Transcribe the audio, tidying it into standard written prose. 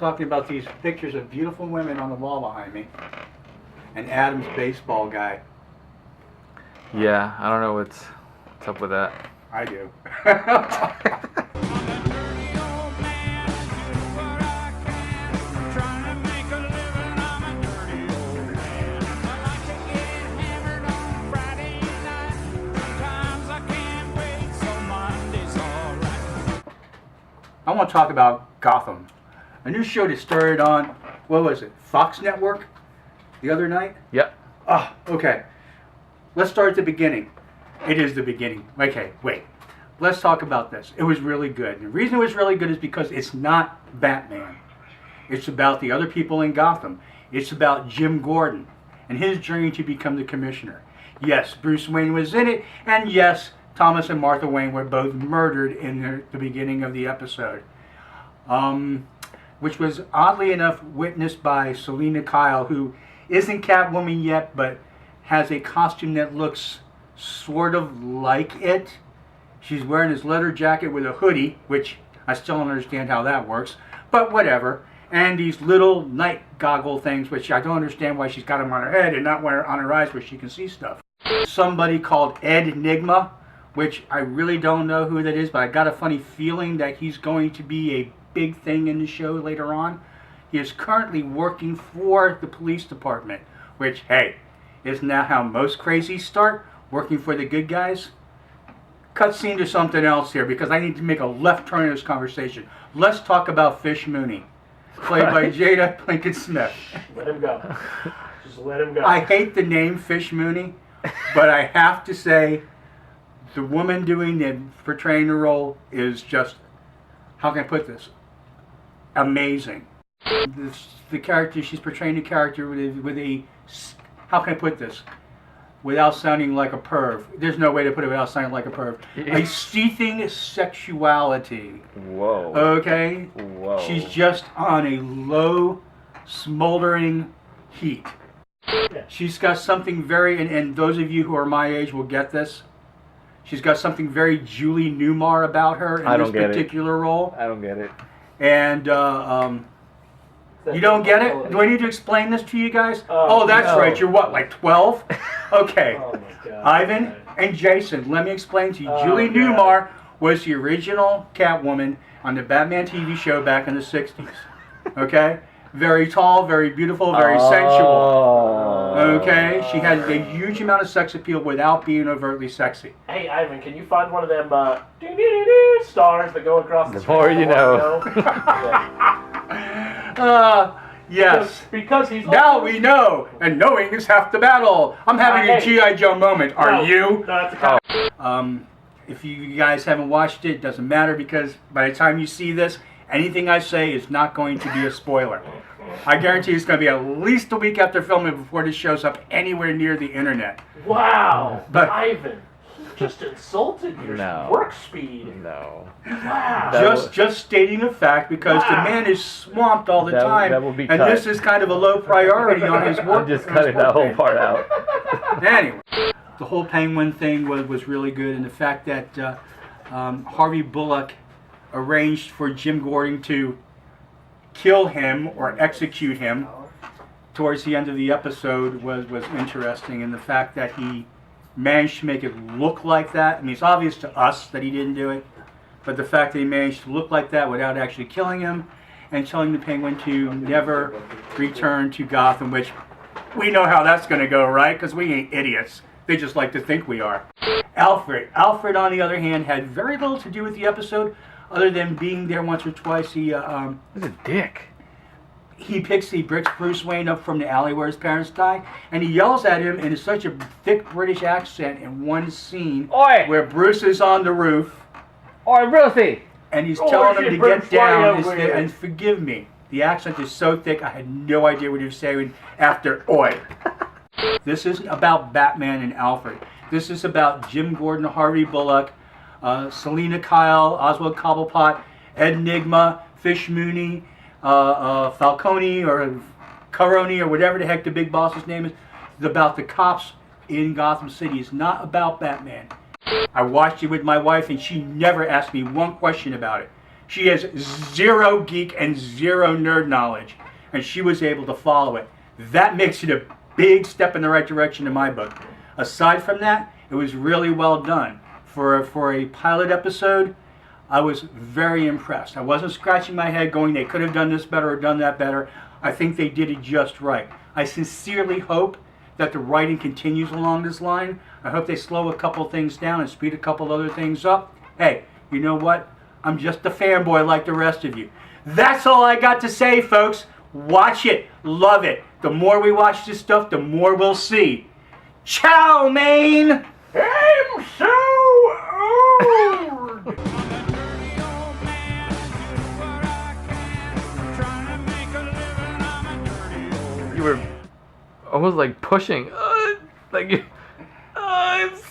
talking about these pictures of beautiful women on the wall behind me. And Adam's baseball guy. Yeah, I don't know what's up with that. I do. I want to talk about Gotham. A new show that started on, what was it, Fox Network the other night? Yep. Oh, okay. Let's start at the beginning. It is the beginning. Okay, wait. Let's talk about this. It was really good. The reason it was really good is because it's not Batman. It's about the other people in Gotham. It's about Jim Gordon and his journey to become the commissioner. Yes, Bruce Wayne was in it, and yes, Thomas and Martha Wayne were both murdered in the beginning of the episode. Which was oddly enough witnessed by Selina Kyle, who isn't Catwoman yet, but has a costume that looks sort of like it. She's wearing this leather jacket with a hoodie, which I still don't understand how that works, but whatever. And these little night goggle things, which I don't understand why she's got them on her head and not on her eyes where she can see stuff. Somebody called Ed Nigma, which I really don't know who that is, but I got a funny feeling that he's going to be a big thing in the show later on. He is currently working for the police department, which, hey, isn't that how most crazies start? Working for the good guys? Cutscene to something else here, because I need to make a left turn in this conversation. Let's talk about Fish Mooney, played by Jada Pinkett Smith. Let him go. Just let him go. I hate the name Fish Mooney, but I have to say, the woman portraying the role is just, how can I put this? Amazing. The character, she's portraying the character with a, how can I put this? Without sounding like a perv. There's no way to put it without sounding like a perv. A seething sexuality. Whoa. Okay? Whoa. She's just on a low, smoldering heat. She's got something very, and those of you who are my age will get this. She's got something very Julie Newmar about her in this particular role. I don't get it. And you don't get it? Do I need to explain this to you guys? Oh, that's no. right. You're what, like 12? Okay. Oh my God. Ivan and Jason, let me explain to you. Julie Newmar was the original Catwoman on the Batman TV show back in the 60s. Okay? Very tall, very beautiful, very sensual. Okay? She had a huge amount of sex appeal without being overtly sexy. Hey, Ivan, can you find one of them stars that go across the The more you know. Yes. Because he's Now we know, and knowing is half the battle. I'm having a G.I. Joe moment. Are you? No, that's a If you guys haven't watched it doesn't matter, because by the time you see this, anything I say is not going to be a spoiler. I guarantee it's going to be at least a week after filming before this shows up anywhere near the internet. Wow. But Ivan, he just insulted your work speed. No. Wow. Just stating a fact, because the man is swamped all the time, that will be and cut. this is kind of a low priority on his work. I'm just cutting that whole part out. Anyway, the whole Penguin thing was really good, and the fact that Harvey Bullock arranged for Jim Gordon to kill him or execute him towards the end of the episode was interesting, and the fact that he managed to make it look like that. I mean, it's obvious to us that he didn't do it, but the fact that he managed to look like that without actually killing him and telling the Penguin to never return to Gotham, which we know how that's going to go, right? Because we ain't idiots. They just like to think we are. Alfred, on the other hand, had very little to do with the episode, other than being there once or twice. He's a dick. He bricks Bruce Wayne up from the alley where his parents die, and he yells at him in such a thick British accent in one scene where Bruce is on the roof. Oi, Brucey! And he's telling him to get down and forgive me. The accent is so thick, I had no idea what he was saying after oi. This isn't about Batman and Alfred. This is about Jim Gordon, Harvey Bullock, Selina Kyle, Oswald Cobblepot, Ed Nigma, Fish Mooney, Falcone or Caroni or whatever the heck the big boss's name is. It's about the cops in Gotham City. It's not about Batman. I watched it with my wife, and she never asked me one question about it. She has zero geek and zero nerd knowledge, and she was able to follow it. That makes it a big step in the right direction in my book. Aside from that, it was really well done. For a pilot episode, I was very impressed. I wasn't scratching my head going, they could have done this better or done that better. I think they did it just right. I sincerely hope that the writing continues along this line. I hope they slow a couple things down and speed a couple other things up. Hey, you know what? I'm just a fanboy like the rest of you. That's all I got to say, folks. Watch it. Love it. The more we watch this stuff, the more we'll see. Ciao, Maine! I'm so old! You were almost like pushing. Like, it's